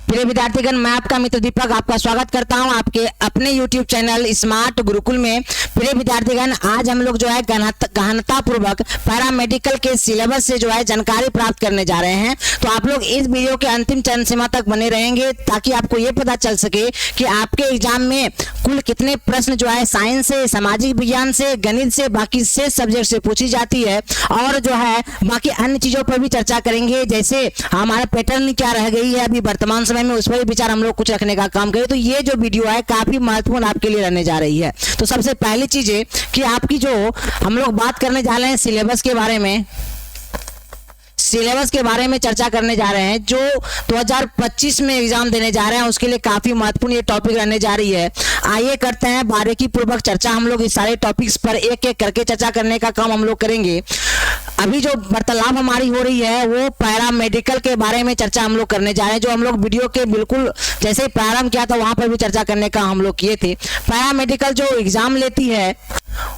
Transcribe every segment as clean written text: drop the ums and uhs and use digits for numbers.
प्रिय विद्यार्थीगण, मैं आपका मित्र दीपक आपका स्वागत करता हूं आपके अपने YouTube चैनल स्मार्ट गुरुकुल में। प्रिय विद्यार्थीगण, आज हम लोग जो है गहनता पूर्वक पैरामेडिकल के सिलेबस से जो है जानकारी प्राप्त करने जा रहे हैं। तो आप लोग इस वीडियो के अंतिम चरण सीमा तक बने रहेंगे ताकि आपको ये पता चल सके कि आपके एग्जाम में कुल कितने प्रश्न जो है साइंस से, सामाजिक विज्ञान से, गणित से, बाकी से सब्जेक्ट से पूछी जाती है और जो है बाकी अन्य चीजों पर भी चर्चा करेंगे। जैसे हमारा पैटर्न क्या रह गई है अभी वर्तमान समय में, उस पर विचार हम लोग कुछ रखने का काम करें। तो ये जो वीडियो है काफी महत्वपूर्ण आपके लिए रहने जा रही है। तो सबसे पहली चीज है कि आपकी जो हम लोग बात करने जा रहे हैं सिलेबस के बारे में, सिलेबस के बारे में चर्चा करने जा रहे हैं जो 2025 में एग्जाम देने जा रहे हैं, उसके लिए काफी महत्वपूर्ण ये टॉपिक रहने जा रही है। आइए करते हैं बारीकी पूर्वक चर्चा। हम लोग इस सारे टॉपिक्स पर एक एक करके चर्चा करने का काम हम लोग करेंगे। अभी जो वार्तालाप हमारी हो रही है वो पैरामेडिकल के बारे में चर्चा हम लोग करने जा रहे हैं, जो हम लोग वीडियो के बिल्कुल जैसे ही प्रारंभ किया था वहां पर भी चर्चा करने का हम लोग किए थे। पैरामेडिकल जो एग्जाम लेती है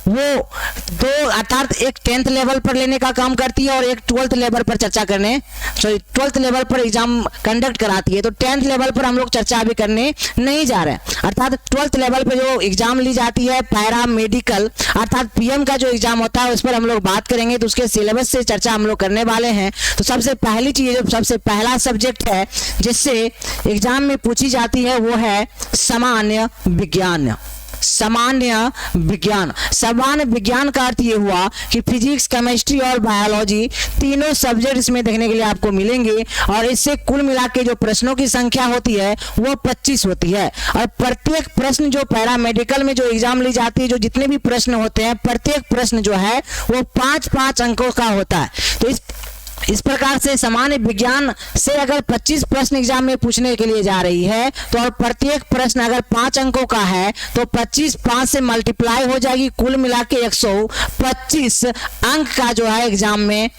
वो दो अर्थात एक 10th लेवल पर लेने का काम करती है और एक 12th लेवल पर चर्चा करने 12th लेवल पर एग्जाम कंडक्ट कराती है। तो 10th लेवल पर हम लोग चर्चा अभी करने नहीं जा रहे हैं। अर्थात 12th लेवल पर जो एग्जाम ली जाती है पैरामेडिकल अर्थात पीएम का जो एग्जाम होता है उस पर हम लोग बात करेंगे। तो उसके सिलेबस से चर्चा हम लोग करने वाले हैं। तो सबसे पहली चीज, जो सबसे पहला सब्जेक्ट है जिससे एग्जाम में पूछी जाती है वो है सामान्य विज्ञान। सामान्य विज्ञान, सामान्य विज्ञान का अर्थ ये हुआ कि फिजिक्स, केमिस्ट्री और बायोलॉजी तीनों सब्जेक्ट इसमें देखने के लिए आपको मिलेंगे और इससे कुल मिला के जो प्रश्नों की संख्या होती है वो 25 होती है। और प्रत्येक प्रश्न जो पैरामेडिकल में जो एग्जाम ली जाती है, जो जितने भी प्रश्न होते हैं प्रत्येक प्रश्न जो है वो 5-5 अंकों का होता है। तो इस प्रकार से सामान्य विज्ञान से अगर 25 प्रश्न एग्जाम में पूछने के लिए जा रही है तो और प्रत्येक प्रश्न अगर 5 अंकों का है तो 25 5 से मल्टीप्लाई हो जाएगी, कुल मिला के 125 अंक का जो है एग्जाम में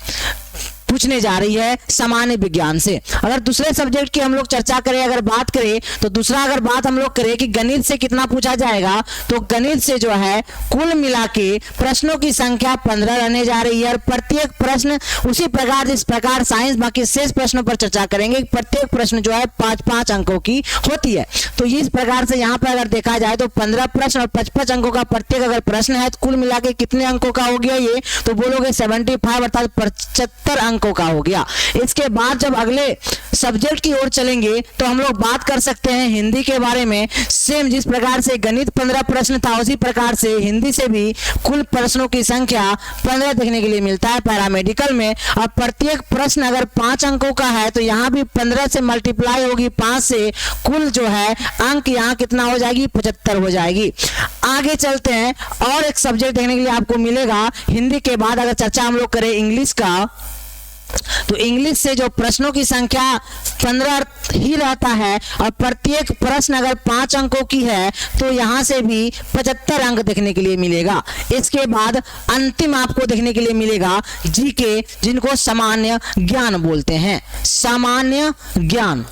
पूछने जा रही है सामान्य विज्ञान से। अगर दूसरे सब्जेक्ट की हम लोग चर्चा करें, अगर बात करें तो दूसरा अगर बात हम लोग करें कि गणित से कितना पूछा जाएगा, तो गणित से जो है कुल मिला के प्रश्नों की संख्या 15 रहने जा रही है और प्रत्येक प्रश्न उसी प्रकार जिस प्रकार साइंस बाकी शेष प्रश्नों पर चर्चा करेंगे, प्रत्येक प्रश्न जो है 5-5 अंकों की होती है। तो इस प्रकार से यहाँ पर अगर देखा जाए तो 15 प्रश्न और 55 अंकों का प्रत्येक अगर प्रश्न है तो कुल मिला के कितने अंकों का हो गया ये, तो बोलोगे 75 अर्थात 75 अंकों का हो गया। इसके बाद जब अगले सब्जेक्ट की ओर चलेंगे तो हम लोग बात कर सकते हैं हिंदी के बारे में। सेम जिस प्रकार से गणित 15 प्रश्न था उसी प्रकार से हिंदी से भी कुल प्रश्नों की संख्या 15 देखने के लिए मिलता है पैरामेडिकल में। और प्रत्येक प्रश्न अगर 5 अंकों का है तो यहाँ भी 15 से मल्टीप्लाई होगी 5 से, कुल जो है अंक यहाँ कितना हो जाएगी 75 हो जाएगी। आगे चलते हैं और एक सब्जेक्ट देखने के लिए आपको मिलेगा हिंदी के बाद। अगर चर्चा हम लोग करें इंग्लिश का तो इंग्लिश से जो प्रश्नों की संख्या 15 ही रहता है और प्रत्येक प्रश्न अगर 5 अंकों की है तो यहां से भी 75 अंक देखने के लिए मिलेगा। इसके बाद अंतिम आपको देखने के लिए मिलेगा जीके, जिनको सामान्य ज्ञान बोलते हैं। सामान्य ज्ञान,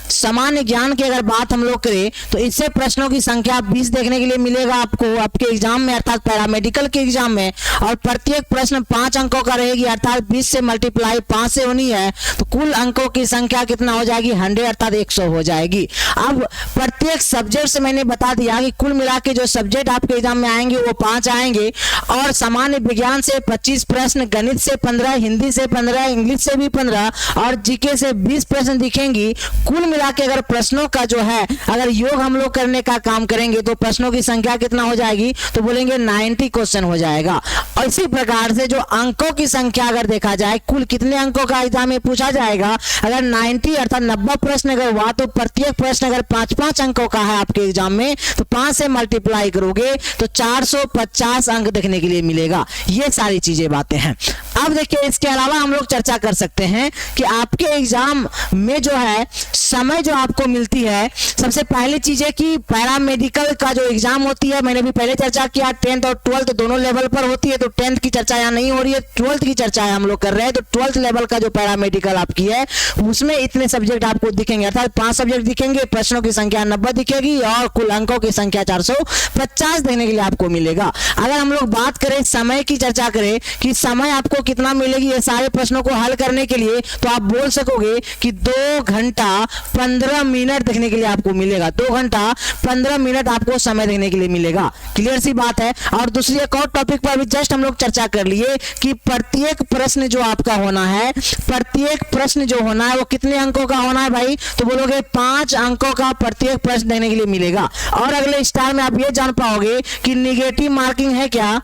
सामान्य ज्ञान की अगर बात हम लोग करें तो इससे प्रश्नों की संख्या 20 देखने के लिए मिलेगा आपको आपके एग्जाम में अर्थात पैरामेडिकल के एग्जाम में। और प्रत्येक प्रश्न 5 अंकों का रहेगी अर्थात 20 से मल्टीप्लाई 5 से होनी है तो कुल अंकों की संख्या कितना हो जाएगी 100 अर्थात 100 हो जाएगी। अब प्रत्येक सब्जेक्ट से मैंने बता दिया कि कुल मिला के जो सब्जेक्ट आपके एग्जाम में आएंगे वो 5 आएंगे और सामान्य विज्ञान से 25 प्रश्न, गणित से 15, हिंदी से 15, इंग्लिश से भी 15 और जीके से 20 प्रश्न दिखेंगी। कुल मिला के अगर प्रश्नों का जो है अगर योग हम लोग करने का काम करेंगे तो प्रश्नों की संख्या कितना हो जाएगी, तो बोलेंगे 90 क्वेश्चन हो जाएगा। और इसी प्रकार से जो अंकों की संख्या अगर देखा जाए कुल कितने अंकों का एग्जाम में पूछा जाएगा, अगर 90 अर्थात 90 प्रश्न अगर हुआ तो प्रत्येक प्रश्न अगर 5-5 अंकों का है आपके एग्जाम में तो 5 से मल्टीप्लाई करोगे तो 450 अंक देखने के लिए मिलेगा। ये सारी चीजें बातें हैं। अब देखिए इसके अलावा हम लोग चर्चा कर सकते हैं कि आपके एग्जाम में जो है समय जो आपको मिलती है, सबसे पहली चीज है कि पैरामेडिकल का जो एग्जाम होती है, मैंने भी पहले चर्चा किया 10th और 12th दोनों लेवल पर होती है। तो 10th की चर्चा यहाँ नहीं हो रही है, 12th की चर्चा हम लोग कर रहे हैं। तो 12th लेवल का जो पैरामेडिकल आपकी है उसमें इतने सब्जेक्ट आपको दिखेंगे अर्थात 5 सब्जेक्ट दिखेंगे, प्रश्नों की संख्या 90 दिखेगी और कुल अंकों की संख्या 450 देने के लिए आपको मिलेगा। अगर हम लोग बात करें समय की चर्चा करें कि समय आपको कितना मिलेगी ये सारे प्रश्नों को हल करने के लिए, तो आप बोल सकोगे कि 2 घंटा 15 मिनट देखने के लिए आपको मिलेगा। 2 घंटा 15 मिनट आपको समय देखने के लिए मिलेगा। क्लियर सी बात है। और दूसरी एक और टॉपिक पर अभी जस्ट हम लोग चर्चा कर लिए कि प्रत्येक प्रश्न जो आपका होना है, प्रत्येक प्रश्न जो होना है वो कितने अंकों का होना है भाई, तो बोलोगे 5 अंकों का प्रत्येक प्रश्न देने के लिए मिलेगा। और अगले स्टार में आप ये जान पाओगे कि निगेटिव मार्किंग है क्या,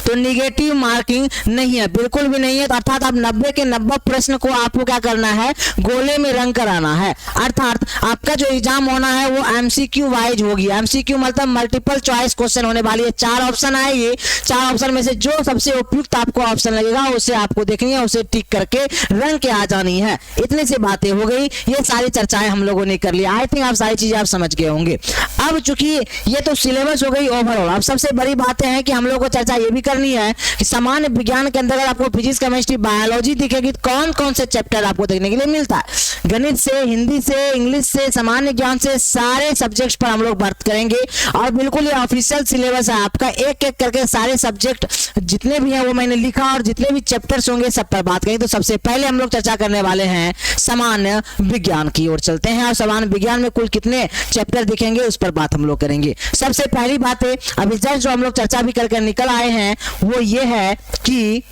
तो निगेटिव मार्किंग नहीं है, बिल्कुल भी नहीं है। तो अर्थात आप 90 के 90 प्रश्न को आपको क्या करना है, गोले में रंग कराना है। अर्थात आपका जो एग्जाम होना है वो एमसीक्यू वाइज होगी। एमसीक्यू मतलब मल्टीपल चॉइस क्वेश्चन होने वाली है। 4 ऑप्शन आएंगे, 4 ऑप्शन में से जो सबसे उपयुक्त आपको ऑप्शन लगेगा उसे आपको देखनी है, उसे टिक करके रंग के आ जानी है। इतनी सी बातें हो गई, ये सारी चर्चाएं हम लोगों ने कर ली। आई थिंक आप सारी चीजें आप समझ गए होंगे। अब चूंकि ये तो सिलेबस हो गई ओवरऑल, अब सबसे बड़ी बातें हैं कि हम लोग को चर्चा ये भी करनी है कि सामान्य विज्ञान के अंदर आपको फिजिक्स, केमिस्ट्री, बायोलॉजी दिखेगी, कौन कौन से चैप्टर आपको देखने के लिए मिलता है। गणित से, हिंदी से, इंग्लिश से, सामान्य ज्ञान से, सारे सब्जेक्ट्स पर हम लोग बात करेंगे। और बिल्कुल ये ऑफिशियल सिलेबस है आपका, एक एक करके सारे सब्जेक्ट जितने भी हैं वो मैंने लिखा और जितने भी चैप्टर्स होंगे सब पर बात करेंगे। तो सबसे पहले हम लोग चर्चा करने वाले हैं सामान्य विज्ञान की ओर चलते हैं। और सामान्य विज्ञान में कुल कितने चैप्टर दिखेंगे उस पर बात हम लोग करेंगे। सबसे पहली बात है, अभी जस्ट जो हम लोग चर्चा भी करके निकल आए हैं वो ये है कि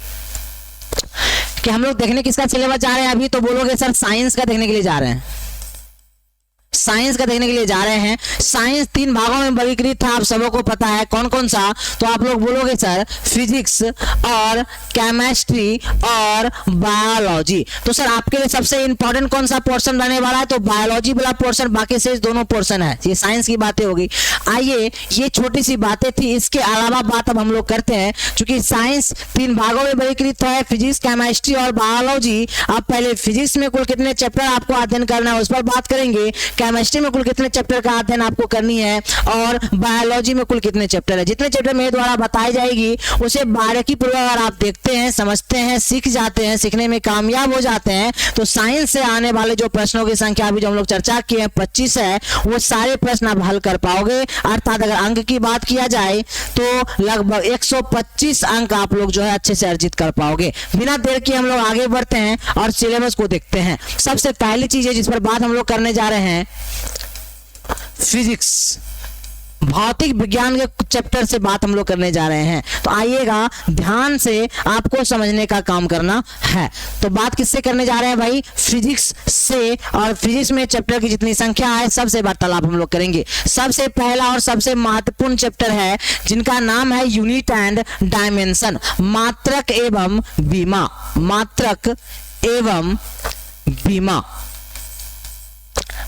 हम लोग देखने किसका सिलेबस जा रहे हैं। अभी तो बोलोगे सर साइंस का देखने के लिए जा रहे हैं, साइंस का देखने के लिए जा रहे हैं। साइंस 3 भागों में वर्गीकृत था, आप सबको पता है कौन कौन सा। तो आप लोग बोलोगे सर फिजिक्स और केमिस्ट्री और बायोलॉजी। तो सर आपके लिए सबसे इंपॉर्टेंट कौन सा पोर्शन रहने वाला है, तो बायोलॉजी वाला पोर्शन, बाकी से दोनों पोर्शन है। ये साइंस की बातें होगी। आइए, ये छोटी सी बातें थी, इसके अलावा बात अब हम लोग करते हैं। क्योंकि साइंस 3 भागों में वर्गीकृत है, फिजिक्स, केमिस्ट्री और बायोलॉजी। अब पहले फिजिक्स में कुल कितने चैप्टर आपको अध्ययन करना है उस पर बात करेंगे। केमिस्ट्री में कुल कितने चैप्टर का अध्ययन आपको करनी है और बायोलॉजी में कुल कितने चैप्टर है। जितने चैप्टर मेरे द्वारा बताई जाएगी उसे बारीकी पूर्वक अगर आप देखते हैं, समझते हैं, सीख जाते हैं, सीखने में कामयाब हो जाते हैं, तो साइंस से आने वाले जो प्रश्नों की संख्या अभी जो हम लोग चर्चा किए हैं 25 है, वो सारे प्रश्न आप हल कर पाओगे। अर्थात अगर अंक की बात किया जाए तो लगभग 125 अंक आप लोग जो है अच्छे से अर्जित कर पाओगे। बिना देर के हम लोग आगे बढ़ते हैं और सिलेबस को देखते हैं। सबसे पहली चीज है जिस पर बात हम लोग करने जा रहे हैं, फिजिक्स, भौतिक विज्ञान के चैप्टर से बात हम लोग करने जा रहे हैं। तो आइएगा, ध्यान से आपको समझने का काम करना है। तो बात किससे करने जा रहे हैं भाई, फिजिक्स से। और फिजिक्स में चैप्टर की जितनी संख्या है सबसे वार्तालाप हम लोग करेंगे। सबसे पहला और सबसे महत्वपूर्ण चैप्टर है जिनका नाम है यूनिट एंड डायमेंशन, मात्रक एवं विमा। मात्रक एवं विमा,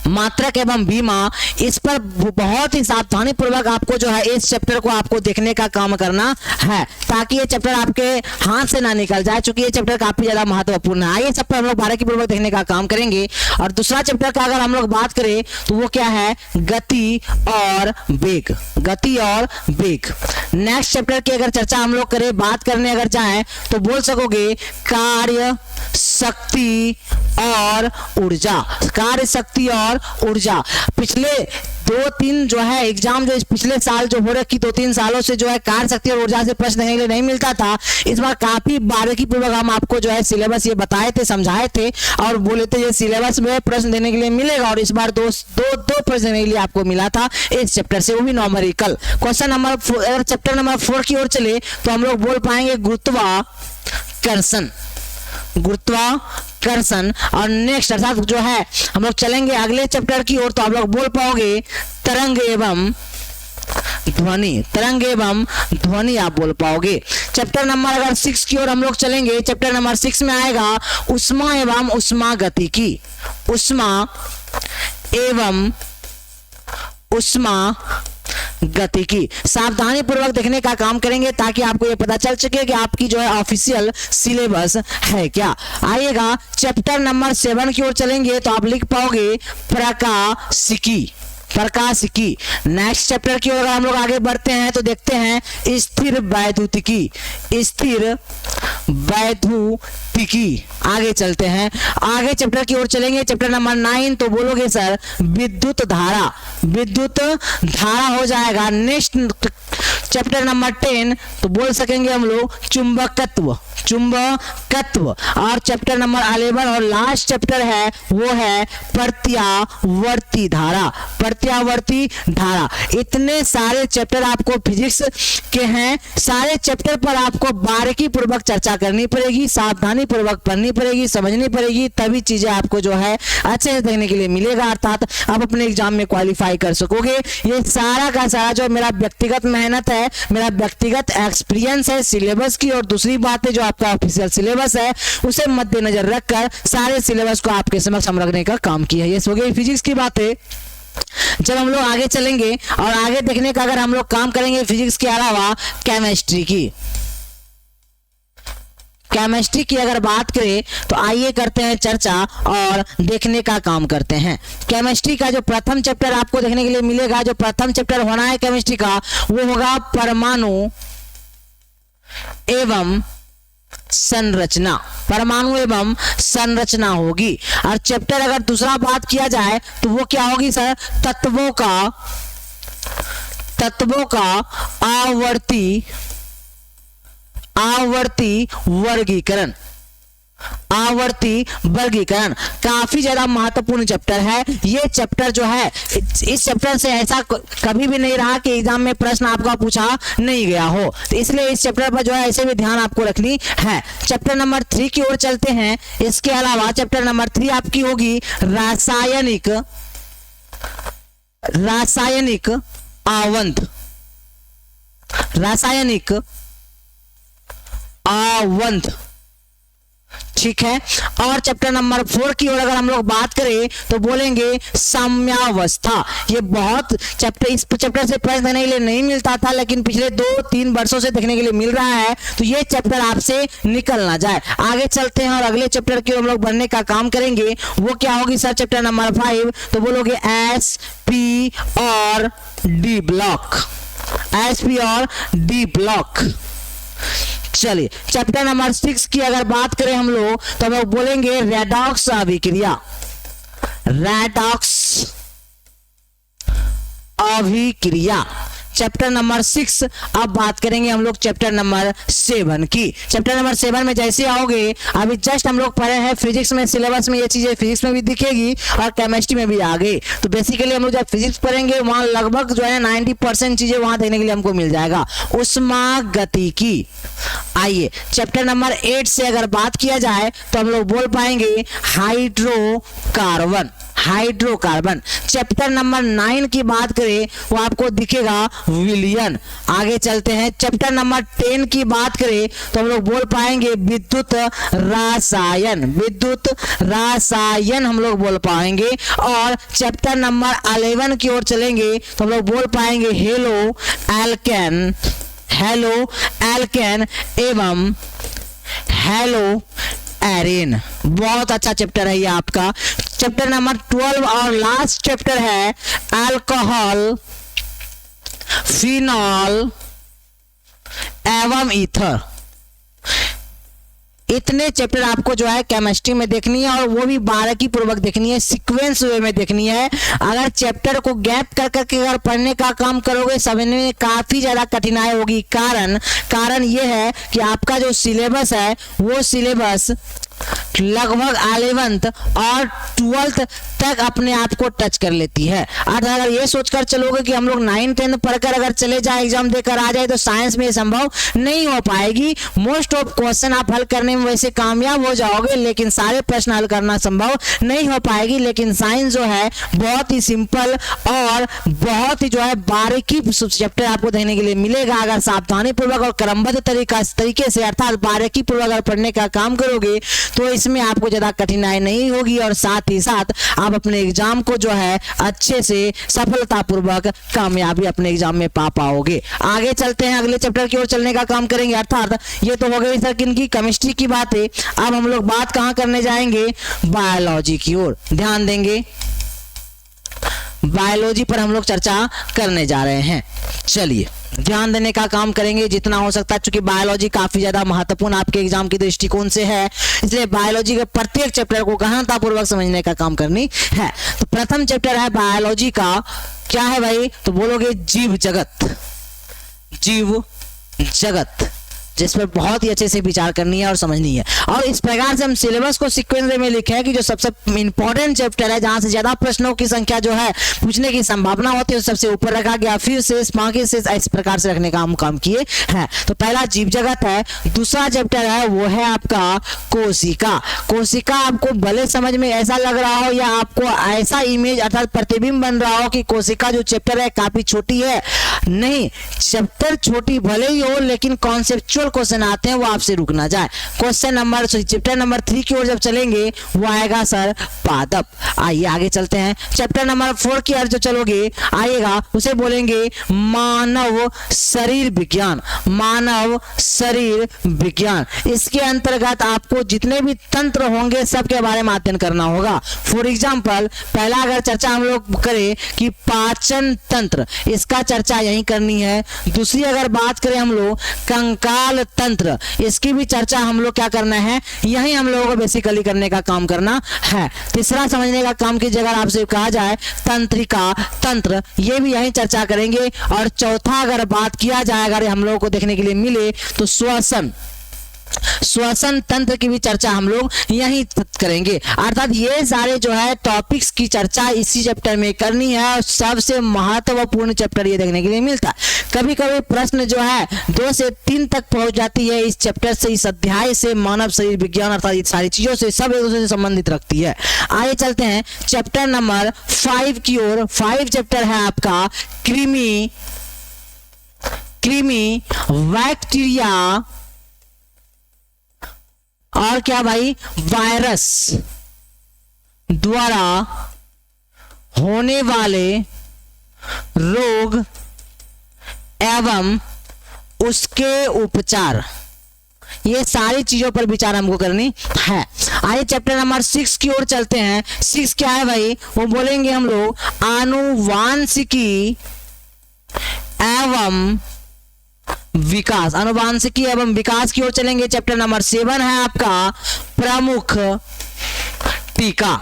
मात्रक एवं विमा। इस पर बहुत ही सावधानी पूर्वक आपको जो है इस चैप्टर को आपको देखने का काम करना है, ताकि ये चैप्टर आपके हाथ से ना निकल जाए, क्योंकि ये चैप्टर काफी ज्यादा महत्वपूर्ण है। आइए सब पर हम लोग बारीकी पूर्वक देखने का काम करेंगे। और दूसरा चैप्टर का अगर हम लोग बात करें तो वो क्या है, गति और वेग। गति और वेग। नेक्स्ट चैप्टर की अगर चर्चा हम लोग करें, बात करने अगर जाए तो बोल सकोगे कार्य, शक्ति और ऊर्जा। कार्य, शक्ति और ऊर्जा। पिछले 2-3 जो है एग्जाम जो पिछले साल जो हो रखी 2-3 सालों से जो है कार्य, शक्ति और ऊर्जा से प्रश्न देने के लिए नहीं मिलता था। इस बार काफी बारीकी पूर्वक हम आपको जो है सिलेबस ये बताए थे, समझाए थे और बोले थे ये सिलेबस में प्रश्न देने के लिए मिलेगा। और इस बार दो प्रश्न देने के लिए आपको मिला था इस चैप्टर से, वो भी न्यूमेरिकल। क्वेश्चन नंबर 4, अगर चैप्टर नंबर 4 की ओर चले तो हम लोग बोल पाएंगे गुरुत्वाकर्षण। गुरुत्वाकर्षण। और नेक्स्ट अर्थात जो है हम लोग चलेंगे अगले चैप्टर की ओर, तो आप लोग बोल पाओगे तरंग एवं ध्वनि। तरंग एवं ध्वनि आप बोल पाओगे। चैप्टर नंबर अगर 6 की ओर हम लोग चलेंगे, चैप्टर नंबर 6 में आएगा ऊष्मा एवं ऊष्मागतिकी। ऊष्मा एवं ऊष्मा गतिकी। सावधानी पूर्वक देखने का काम करेंगे ताकि आपको ये पता चल सके कि आपकी जो है ऑफिशियल सिलेबस है क्या। आइएगा, चैप्टर नंबर 7 की ओर चलेंगे तो आप लिख पाओगे प्रकाशिकी। प्रकाशिकी। नेक्स्ट चैप्टर की ओर अगर हम लोग आगे बढ़ते हैं तो देखते हैं स्थिर वैद्युतिकी। स्थिर वैद्युतिकी। आगे चलते हैं, आगे चैप्टर की ओर चलेंगे, चैप्टर नंबर 9 तो बोलोगे सर विद्युत धारा। विद्युत धारा हो जाएगा। नेक्स्ट चैप्टर नंबर 10 तो बोल सकेंगे हम लोग चुंबकत्व, चुंबकत्व। और चैप्टर नंबर 11 और लास्ट चैप्टर है वो है प्रत्यावर्ती धारा, प्रत्यावर्ती धारा। इतने सारे चैप्टर आपको फिजिक्स के हैं, सारे चैप्टर पर आपको बारीकी पूर्वक चर्चा करनी पड़ेगी, सावधानी पूर्वक पढ़नी पड़ेगी, समझनी पड़ेगी, तभी चीजें आपको जो है अच्छे से देखने के लिए मिलेगा, अर्थात आप अपने एग्जाम में क्वालिफाई कर सकोगे। ये सारा का सारा जो मेरा व्यक्तिगत मेहनत है, मेरा व्यक्तिगत एक्सपीरियंस है सिलेबस की, और दूसरी बात है जो आपका ऑफिशियल सिलेबस है उसे मद्देनजर रखकर सारे सिलेबस को आपके समक्ष हम रखने का काम किया है। ये हो गई फिजिक्स की बातें। जब हम लोग आगे चलेंगे और आगे देखने का अगर हम लोग काम करेंगे फिजिक्स के अलावा केमिस्ट्री की, केमिस्ट्री की अगर बात करें तो आइए करते हैं चर्चा और देखने का काम करते हैं। केमिस्ट्री का जो प्रथम चैप्टर आपको देखने के लिए मिलेगा, जो प्रथम चैप्टर होना है केमिस्ट्री का, वो होगा परमाणु एवं संरचना, परमाणु एवं संरचना होगी। और चैप्टर अगर दूसरा बात किया जाए तो वो क्या होगी सर, तत्वों का आवर्ती वर्गीकरण, आवर्ती वर्गीकरण काफी ज्यादा महत्वपूर्ण चैप्टर है। ये चैप्टर जो है, इस चैप्टर से ऐसा कभी भी नहीं रहा कि एग्जाम में प्रश्न आपका पूछा नहीं गया हो, तो इसलिए इस चैप्टर पर जो है ऐसे भी ध्यान आपको रखनी है। चैप्टर नंबर 3 की ओर चलते हैं। इसके अलावा चैप्टर नंबर 3 आपकी होगी रासायनिक आवंत, रासायनिक आवंत, ठीक है। और चैप्टर नंबर 4 की ओर अगर हम लोग बात करें तो बोलेंगे साम्यावस्था। ये बहुत चैप्टर, इस चैप्टर से प्रश्न देने के लिए नहीं मिलता था, लेकिन पिछले 2-3 वर्षों से देखने के लिए मिल रहा है, तो ये चैप्टर आपसे निकल ना जाए। आगे चलते हैं और अगले चैप्टर की हम लोग बढ़ने का काम करेंगे। वो क्या होगी सर, चैप्टर नंबर 5 तो बोलोगे एस पी और डी ब्लॉक, एस पी और डी ब्लॉक। चलिए चैप्टर नंबर 6 की अगर बात करें हम लोग तो हम लोग बोलेंगे रेडॉक्स अभिक्रिया, रेडॉक्स अभिक्रिया। Chapter number 6। अब बात करेंगे हम लोग चैप्टर नंबर 7 की। चैप्टर नंबर 7 में जैसे आओगे, अभी जस्ट हम लोग पढ़े हैं फिजिक्स में, सिलेबस में ये चीजें फिजिक्स में भी दिखेगी और केमिस्ट्री में भी आ गई। तो बेसिकली हम लोग जब फिजिक्स पढ़ेंगे वहां लगभग जो है 90% चीजें वहां देखने के लिए हमको मिल जाएगा। उष्मागतिकी। आइए चैप्टर नंबर 8 से अगर बात किया जाए तो हम लोग बोल पाएंगे हाइड्रोकार्बन, हाइड्रोकार्बन। चैप्टर नंबर 9 की बात करें वो आपको दिखेगा विलयन। आगे चलते हैं चैप्टर नंबर 10 की बात करें तो हम लोग बोल पाएंगे विद्युत रासायन, विद्युत रासायन हम लोग बोल पाएंगे। और चैप्टर नंबर 11 की ओर चलेंगे तो हम लोग बोल पाएंगे हेलो एल्केन, हेलो एल्केन एवं हेलो एरेन। बहुत अच्छा चैप्टर है ये आपका। चैप्टर नंबर 12 और लास्ट चैप्टर है अल्कोहल, फिनॉल एवं ईथर। इतने चैप्टर आपको जो है केमिस्ट्री में देखनी है और वो भी बारीकी पूर्वक देखनी है, सीक्वेंस वे में देखनी है। अगर चैप्टर को गैप कर करके अगर पढ़ने का काम करोगे समझने में काफी ज्यादा कठिनाई होगी। कारण ये है कि आपका जो सिलेबस है वो सिलेबस लगभग 11th और 12th तक अपने आप को टच कर लेती है। अगर ये सोचकर चलोगे कि हम लोग 9th 10th पढ़कर अगर चले जाए, एग्जाम देकर आ जाए, तो साइंस में ये संभव नहीं हो पाएगी। मोस्ट ऑफ क्वेश्चन आप हल करने में वैसे कामयाब हो जाओगे, लेकिन सारे प्रश्न हल करना संभव नहीं हो पाएगी। लेकिन साइंस जो है बहुत ही सिंपल और बहुत ही जो है बारीकी चैप्टर आपको देखने के लिए मिलेगा। अगर सावधानी पूर्वक और क्रमबद्ध तरीके से अर्थात बारीकी पूर्वक अगर पढ़ने का काम करोगे तो इसमें आपको ज्यादा कठिनाई नहीं होगी और साथ ही साथ आप अपने एग्जाम को जो है अच्छे से सफलतापूर्वक कामयाबी अपने एग्जाम में पा पाओगे। आगे चलते हैं, अगले चैप्टर की ओर चलने का काम करेंगे। अर्थात ये तो हो गई सर किनकी, केमिस्ट्री की बात है। अब हम लोग बात कहां करने जाएंगे, बायोलॉजी की ओर ध्यान देंगे। बायोलॉजी पर हम लोग चर्चा करने जा रहे हैं। चलिए ध्यान देने का काम करेंगे जितना हो सकता है, क्योंकि बायोलॉजी काफी ज्यादा महत्वपूर्ण आपके एग्जाम के दृष्टिकोण से है, इसलिए बायोलॉजी के प्रत्येक चैप्टर को गहनतापूर्वक समझने का काम करनी है। तो प्रथम चैप्टर है बायोलॉजी का, क्या है भाई, तो बोलोगे जीव जगत। जीव जगत, जिस पर बहुत ही अच्छे से विचार करनी है और समझनी है। और इस प्रकार से हम सिलेबस को सीक्वेंस में लिखे हैं कि जो सबसे इंपॉर्टेंट चैप्टर है, जहां से ज्यादा प्रश्नों की संख्या जो है पूछने की संभावना होती है, उस सबसे ऊपर रखा गया, फिर शेष बाकी शेष इस प्रकार से रखने का हम काम किए हैं। तो पहला जीव जगत है, दूसरा चैप्टर है वो है आपका कोशिका। कोशिका आपको भले समझ में ऐसा लग रहा हो या आपको ऐसा इमेज अर्थात प्रतिबिंब बन रहा हो कि कोशिका जो चैप्टर है काफी छोटी है, नहीं, चैप्टर छोटी भले ही हो लेकिन कॉन्सेप्चुअल क्वेश्चन आते हैं वो आपसे रुक ना जाए। क्वेश्चन नंबर चैप्टर नंबर 3 की ओर जब चलेंगे वो आएगा सर पादप। आइए आगे चलते हैं। चैप्टर नंबर 4 की ओर जो चलोगे आइएगा उसे बोलेंगे मानव शरीर विज्ञान। मानव शरीर विज्ञान, इसके अंतर्गत आपको जितने भी तंत्र होंगे सबके बारे में अध्ययन करना होगा। फॉर एग्जाम्पल पहला अगर चर्चा हम लोग करें कि पाचन तंत्र, इसका चर्चा यही करनी है। दूसरी अगर बात करें हम लोग कंकाल तंत्र, इसकी भी चर्चा हम लोग क्या करना है, यही हम लोगों को बेसिकली करने का काम करना है। तीसरा समझने का काम की जगह आपसे कहा जाए तंत्रिका तंत्र, ये भी यही चर्चा करेंगे। और चौथा अगर बात किया जाए, अगर हम लोगों को देखने के लिए मिले तो श्वसन तंत्र की भी चर्चा हम लोग यही करेंगे। अर्थात ये सारे जो है टॉपिक्स की चर्चा इसी चैप्टर में करनी है और सबसे महत्वपूर्ण चैप्टर ये देखने के लिए मिलता है। कभी कभी प्रश्न जो है 2 से 3 तक पहुंच जाती है इस चैप्टर से, इस अध्याय से, मानव शरीर विज्ञान अर्थात ये सारी चीजों से सब एक दूसरे से संबंधित रखती है। आइए चलते हैं चैप्टर नंबर 5 की ओर। 5 चैप्टर है आपका कृमि बैक्टीरिया और क्या भाई, वायरस द्वारा होने वाले रोग एवं उसके उपचार, ये सारी चीजों पर विचार हमको करनी है। आइए चैप्टर नंबर 6 की ओर चलते हैं। 6 क्या है भाई, वो बोलेंगे हम लोग आनुवांशिकी एवं विकास। आनुवांशिकी एवं विकास की ओर चलेंगे। चैप्टर नंबर 7 है आपका प्रमुख टीका।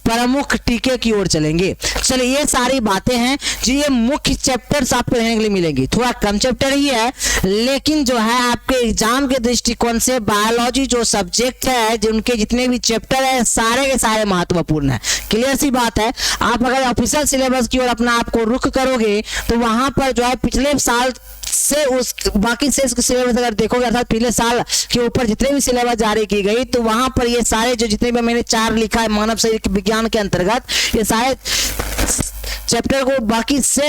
प्रमुख टीके की ओर चलेंगे। चलिए ये सारी बातें हैं जी, ये मुख्य चैप्टर्स आपको रहने के लिए मिलेंगी। थोड़ा कम चैप्टर ही है लेकिन जो है आपके एग्जाम के दृष्टिकोण से बायोलॉजी जो सब्जेक्ट है, जिनके जितने भी चैप्टर है सारे के सारे महत्वपूर्ण है। क्लियर सी बात है। आप अगर ऑफिशियल सिलेबस की ओर अपना आपको रुख करोगे तो वहां पर जो है पिछले साल से उस बाकी से सिलेबस अगर देखोगे अर्थात पिछले साल के ऊपर जितने भी सिलेबस जारी की गई तो वहां पर ये सारे जो जितने भी मैंने 4 लिखा है मानव शरीर विज्ञान के अंतर्गत, ये सारे चैप्टर को बाकी से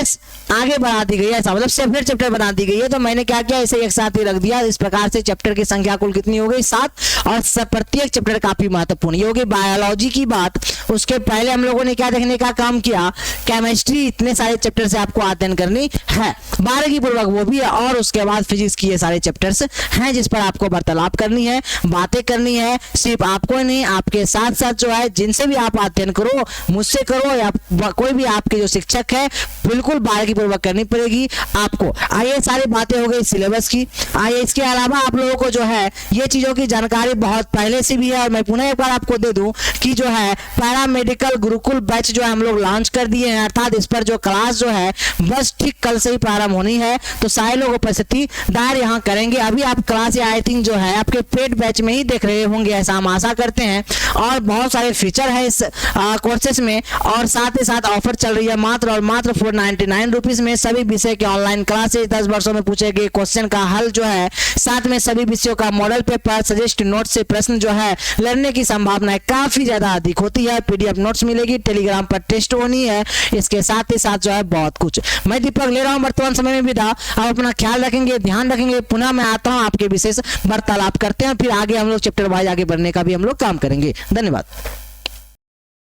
आगे बढ़ा दी गई है, मतलब सेपरेट चैप्टर बना दी गई है। तो मैंने क्या किया, इसे एक साथ ही रख दिया। इस प्रकार से चैप्टर की संख्या कुल कितनी हो गई, 7, और प्रत्येक चैप्टर काफी महत्वपूर्ण। ये होगी बायोलॉजी की बात। उसके पहले हम लोगों ने क्या देखने का काम किया, केमिस्ट्री, इतने सारे चैप्टर से आपको अध्ययन करनी है, 12 की पूर्वक वो भी है। और उसके बाद फिजिक्स की ये सारे चैप्टर्स हैं जिस पर आपको वार्तालाप करनी है, बातें करनी है। सिर्फ आपको नहीं, आपके साथ साथ जो है जिनसे भी आप अध्ययन करो, मुझसे करो या कोई भी आपके जो शिक्षक है, बिल्कुल 12 की पूर्वक करनी पड़ेगी आपको। आइए सारी बातें हो गई सिलेबस की। आइए इसके अलावा आप लोगों को जो है ये चीजों की जानकारी बहुत पहले से भी है और मैं पुनः एक बार आपको दे दूं कि जो है पैरामेडिकल गुरुकुल बैच जो है हम लोग लॉन्च कर दिए हैं। अर्थात इस पर जो क्लास जो है बस ठीक कल से ही प्रारंभ होनी है। तो सारे लोग उपस्थिति दायर यहाँ करेंगे। अभी आप क्लास आई थिंक जो है आपके पेड बैच में ही देख रहे होंगे, ऐसा हम आशा करते हैं। और बहुत सारे फीचर है इस कोर्सेस में और साथ ही साथ ऑफर चल रही है मात्र और मात्र 499 रुपीज में सभी विषय के ऑनलाइन क्लासेस, 10 वर्षों में पूछे गए क्वेश्चन का हल जो है, साथ में सभी विषयों का मॉडल पेपर, सजेस्ट नोट से प्रश्न जो है लड़ने की संभावना काफी ज्यादा अधिक होती है। पीडीएफ नोट्स मिलेगी, टेलीग्राम पर टेस्ट होनी है, इसके साथ ही साथ जो है बहुत कुछ। मैं दीपक ले रहा हूँ वर्तमान समय में विदा। आप अपना ख्याल रखेंगे, ध्यान रखेंगे। पुनः मैं आता हूँ, आपके विशेष वार्तालाप करते हैं, फिर आगे हम लोग चैप्टर वाइज आगे बढ़ने का भी हम लोग काम करेंगे। धन्यवाद।